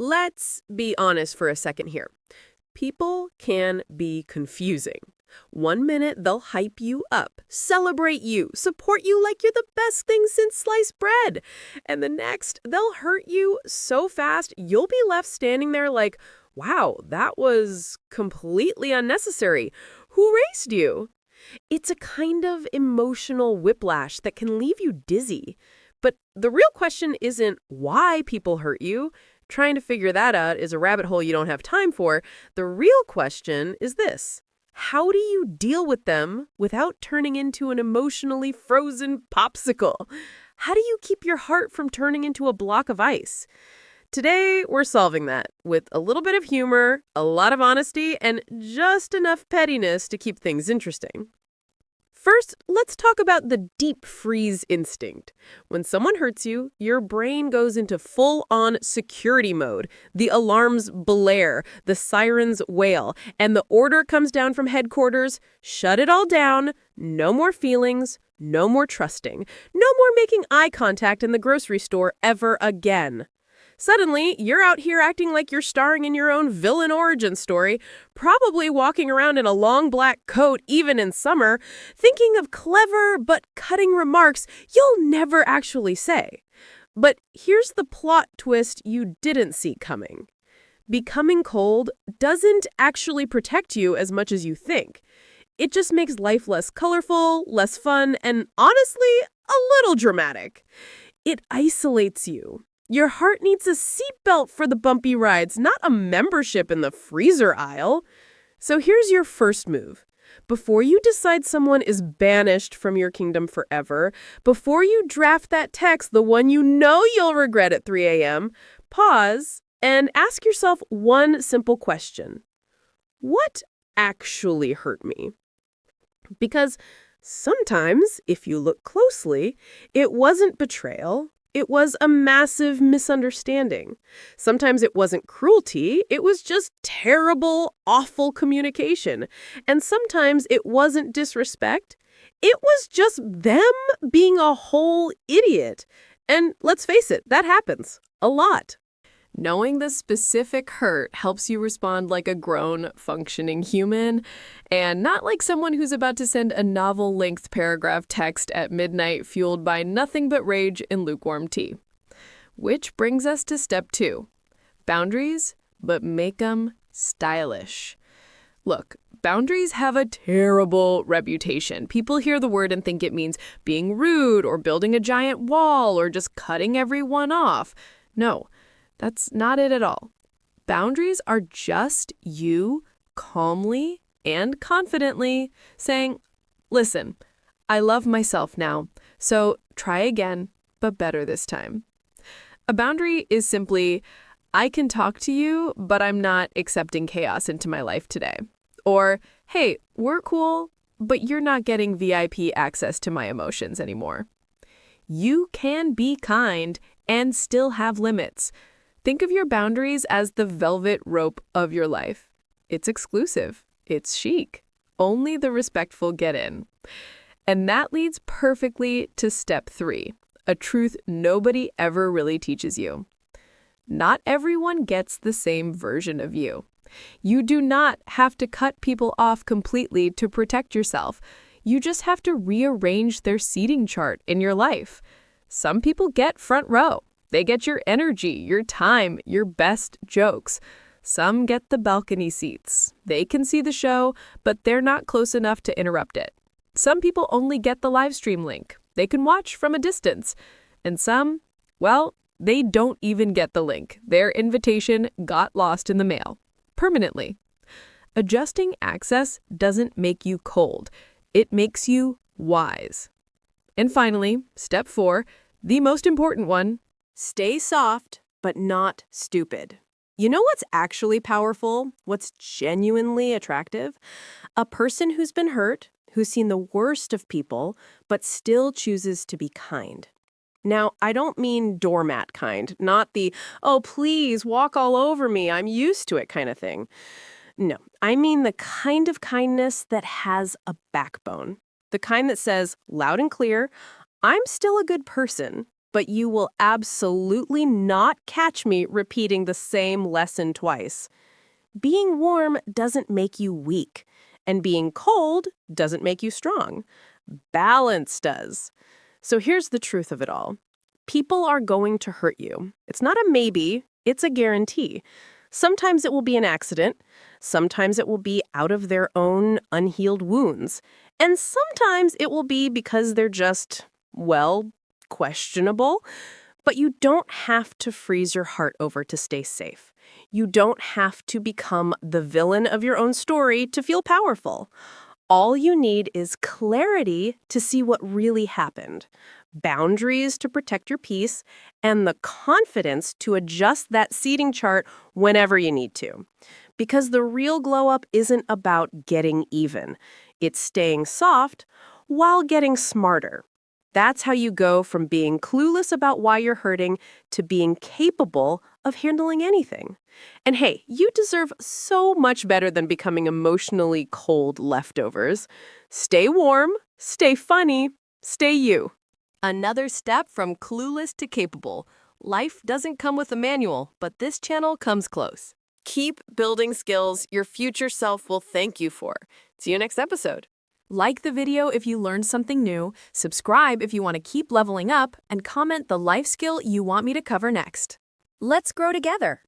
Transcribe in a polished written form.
Let's be honest for a second here. People can be confusing. One minute they'll hype you up, celebrate you, support you like you're the best thing since sliced bread. And the next, they'll hurt you so fast you'll be left standing there like, wow, that was completely unnecessary. Who raised you? It's a kind of emotional whiplash that can leave you dizzy. But the real question isn't why people hurt you. Trying to figure that out is a rabbit hole you don't have time for. The real question is this: how do you deal with them without turning into an emotionally frozen popsicle? How do you keep your heart from turning into a block of ice? Today, we're solving that with a little bit of humor, a lot of honesty, and just enough pettiness to keep things interesting. First, let's talk about the deep freeze instinct. When someone hurts you, your brain goes into full-on security mode. The alarms blare, the sirens wail, and the order comes down from headquarters: shut it all down, no more feelings, no more trusting, no more making eye contact in the grocery store ever again. Suddenly, you're out here acting like you're starring in your own villain origin story, probably walking around in a long black coat even in summer, thinking of clever but cutting remarks you'll never actually say. But here's the plot twist you didn't see coming. Becoming cold doesn't actually protect you as much as you think. It just makes life less colorful, less fun, and honestly, a little dramatic. It isolates you. Your heart needs a seatbelt for the bumpy rides, not a membership in the freezer aisle. So here's your first move. Before you decide someone is banished from your kingdom forever, before you draft that text, the one you know you'll regret at 3 a.m., pause and ask yourself one simple question. What actually hurt me? Because sometimes, if you look closely, it wasn't betrayal. It was a massive misunderstanding. Sometimes it wasn't cruelty, it was just terrible, awful communication. And sometimes it wasn't disrespect, it was just them being a whole idiot. And let's face it, that happens a lot. Knowing the specific hurt helps you respond like a grown, functioning human, and not like someone who's about to send a novel-length paragraph text at midnight fueled by nothing but rage and lukewarm tea. Which brings us to step 2. Boundaries, but make them stylish. Look, boundaries have a terrible reputation. People hear the word and think it means being rude or building a giant wall or just cutting everyone off. No. That's not it at all. Boundaries are just you calmly and confidently saying, listen, I love myself now, so try again, but better this time. A boundary is simply, I can talk to you, but I'm not accepting chaos into my life today. Or, hey, we're cool, but you're not getting VIP access to my emotions anymore. You can be kind and still have limits. Think of your boundaries as the velvet rope of your life. It's exclusive. It's chic. Only the respectful get in. And that leads perfectly to step 3, a truth nobody ever really teaches you. Not everyone gets the same version of you. You do not have to cut people off completely to protect yourself. You just have to rearrange their seating chart in your life. Some people get front row. They get your energy, your time, your best jokes. Some get the balcony seats. They can see the show, but they're not close enough to interrupt it. Some people only get the live stream link. They can watch from a distance. And some, well, they don't even get the link. Their invitation got lost in the mail. Permanently. Adjusting access doesn't make you cold. It makes you wise. And finally, step 4, the most important one. Stay soft, but not stupid. You know what's actually powerful? What's genuinely attractive? A person who's been hurt, who's seen the worst of people, but still chooses to be kind. Now, I don't mean doormat kind, not the, oh, please walk all over me, I'm used to it kind of thing. No, I mean the kind of kindness that has a backbone. The kind that says, loud and clear, I'm still a good person. but you will absolutely not catch me repeating the same lesson twice. Being warm doesn't make you weak, and being cold doesn't make you strong. Balance does. So here's the truth of it all. People are going to hurt you. It's not a maybe, it's a guarantee. Sometimes it will be an accident. Sometimes it will be out of their own unhealed wounds. And sometimes it will be because they're just, well, questionable. But you don't have to freeze your heart over to stay safe. You don't have to become the villain of your own story to feel powerful. All you need is clarity to see what really happened, boundaries to protect your peace, and the confidence to adjust that seating chart whenever you need to. Because the real glow up isn't about getting even. It's staying soft while getting smarter. That's how you go from being clueless about why you're hurting to being capable of handling anything. And hey, you deserve so much better than becoming emotionally cold leftovers. Stay warm, stay funny, stay you. Another step from clueless to capable. Life doesn't come with a manual, but this channel comes close. Keep building skills your future self will thank you for. See you next episode. Like the video if you learned something new, subscribe if you want to keep leveling up, and comment the life skill you want me to cover next. Let's grow together.